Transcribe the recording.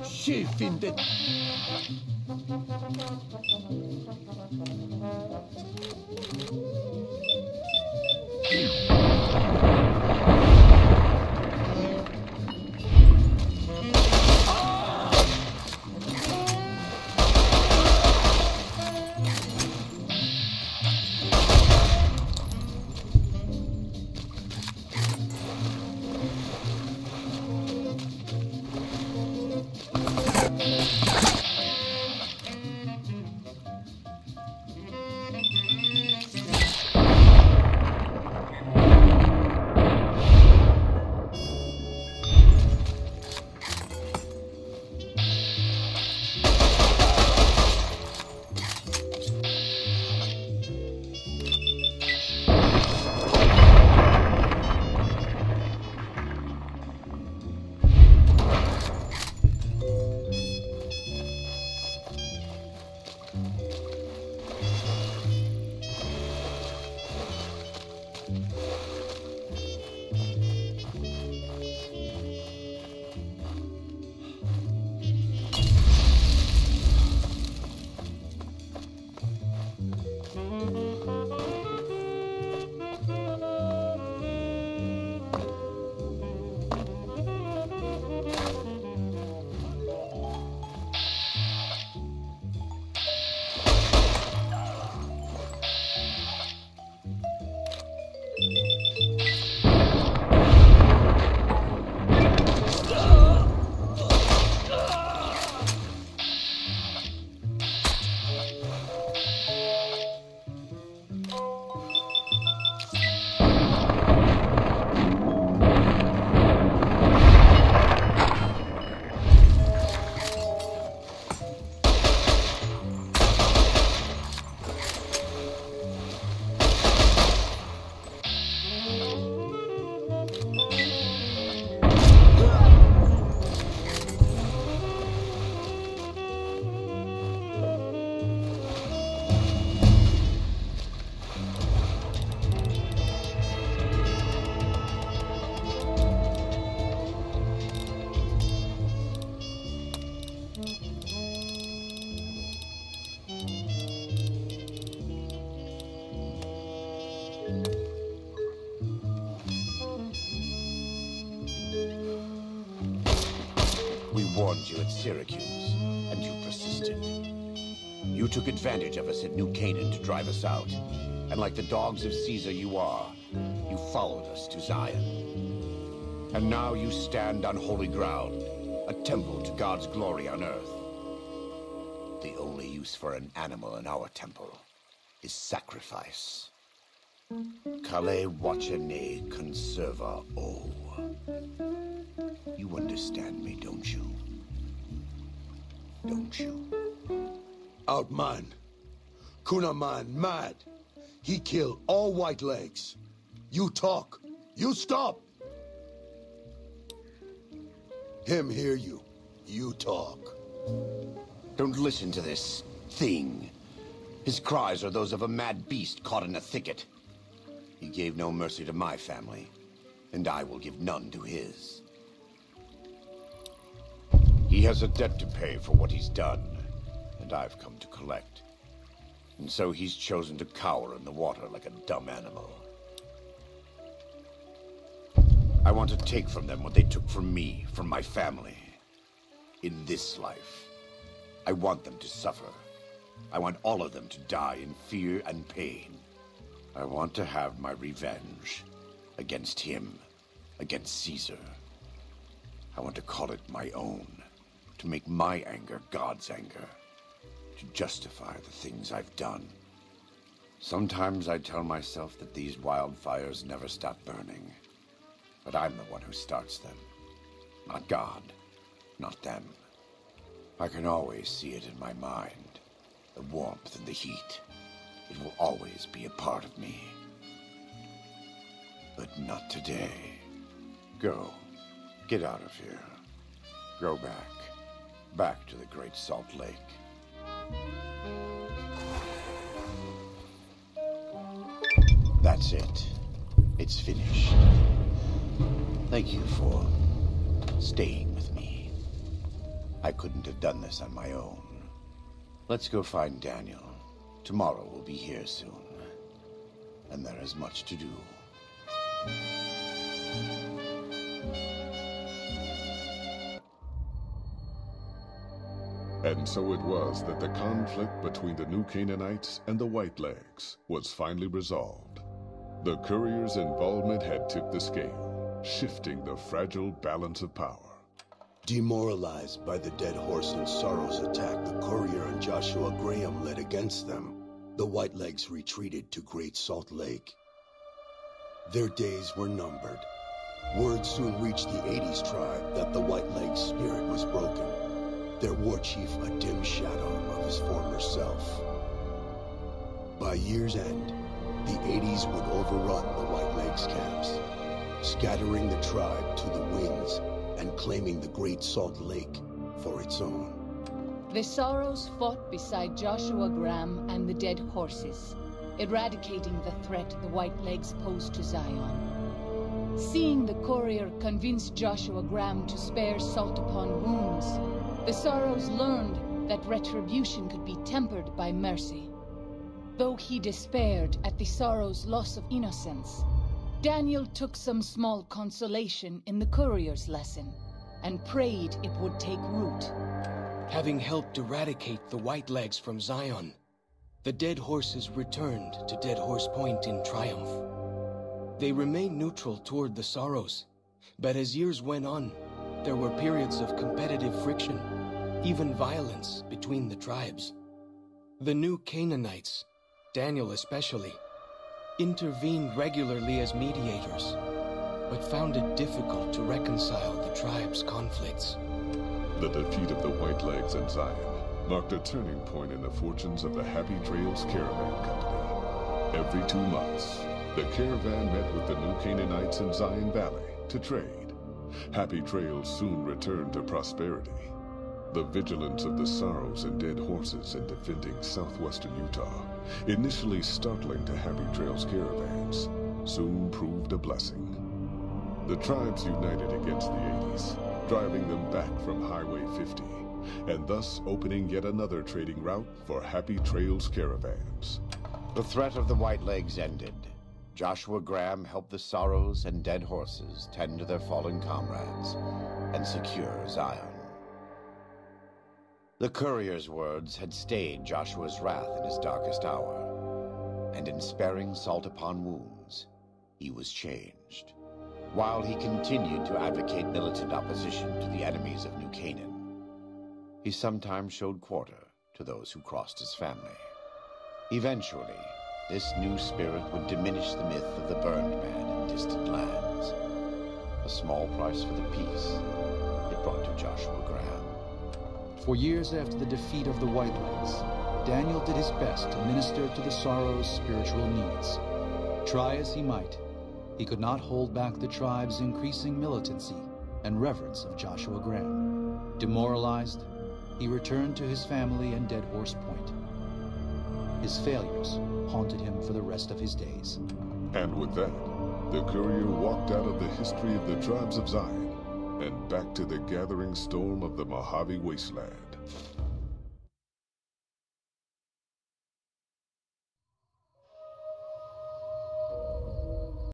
She findet. We warned you at Syracuse, and you persisted. You took advantage of us at New Canaan to drive us out. And like the dogs of Caesar you are, you followed us to Zion. And now you stand on holy ground, a temple to God's glory on earth. The only use for an animal in our temple is sacrifice. Kale wachene conserva o. You understand me, don't you? Don't you? Outman. Kunaman mad. He killed all white legs. You talk. You stop. Him hear you. You talk. Don't listen to this thing. His cries are those of a mad beast caught in a thicket. He gave no mercy to my family, and I will give none to his. He has a debt to pay for what he's done, and I've come to collect. And so he's chosen to cower in the water like a dumb animal. I want to take from them what they took from me, from my family. In this life, I want them to suffer. I want all of them to die in fear and pain. I want to have my revenge against him, against Caesar. I want to call it my own, to make my anger God's anger, to justify the things I've done. Sometimes I tell myself that these wildfires never stop burning, but I'm the one who starts them, not God, not them. I can always see it in my mind. The warmth and the heat. It will always be a part of me. But not today. Go. Get out of here. Go back. Back to the Great Salt Lake. That's it. It's finished. Thank you for staying with me. I couldn't have done this on my own. Let's go find Daniel. Tomorrow we'll be here soon. And there is much to do. And so it was that the conflict between the New Canaanites and the Whitelegs was finally resolved. The courier's involvement had tipped the scale, shifting the fragile balance of power. Demoralized by the Dead Horse and Sorrow's attack the courier and Joshua Graham led against them, the Whitelegs retreated to Great Salt Lake. Their days were numbered. Word soon reached the 80s tribe that the Whitelegs' spirit was broken, their war chief a dim shadow of his former self. By year's end, the 80s would overrun the Whitelegs' camps, scattering the tribe to the winds and claiming the Great Salt Lake for its own. The Sorrows fought beside Joshua Graham and the Dead Horses, eradicating the threat the Whitelegs posed to Zion. Seeing the courier convince Joshua Graham to spare Salt upon Wounds, the Sorrows learned that retribution could be tempered by mercy. Though he despaired at the Sorrows' loss of innocence, Daniel took some small consolation in the courier's lesson, and prayed it would take root. Having helped eradicate the Whitelegs from Zion, the Dead Horses returned to Dead Horse Point in triumph. They remained neutral toward the Sorrows, but as years went on, there were periods of competitive friction, even violence between the tribes. The New Canaanites, Daniel especially, intervened regularly as mediators, but found it difficult to reconcile the tribe's conflicts. The defeat of the Whitelegs and Zion marked a turning point in the fortunes of the Happy Trails Caravan Company. Every 2 months, the caravan met with the New Canaanites in Zion Valley to trade. Happy Trails soon returned to prosperity. The vigilance of the Sorrows and Dead Horses in defending southwestern Utah, initially startling to Happy Trails caravans, soon proved a blessing. The tribes united against the 80s, driving them back from Highway 50, and thus opening yet another trading route for Happy Trails caravans. The threat of the Whitelegs ended. Joshua Graham helped the Sorrows and Dead Horses tend to their fallen comrades and secure Zion. The courier's words had stayed Joshua's wrath in his darkest hour, and in sparing Salt upon Wounds, he was changed. While he continued to advocate militant opposition to the enemies of New Canaan, he sometimes showed quarter to those who crossed his family. Eventually, this new spirit would diminish the myth of the burned man in distant lands. A small price for the peace it brought to Joshua Graham. For years after the defeat of the Whitelegs, Daniel did his best to minister to the Sorrows' spiritual needs. Try as he might, he could not hold back the tribe's increasing militancy and reverence of Joshua Graham. Demoralized, he returned to his family in Dead Horse Point. His failures haunted him for the rest of his days. And with that, the courier walked out of the history of the tribes of Zion and back to the gathering storm of the Mojave Wasteland.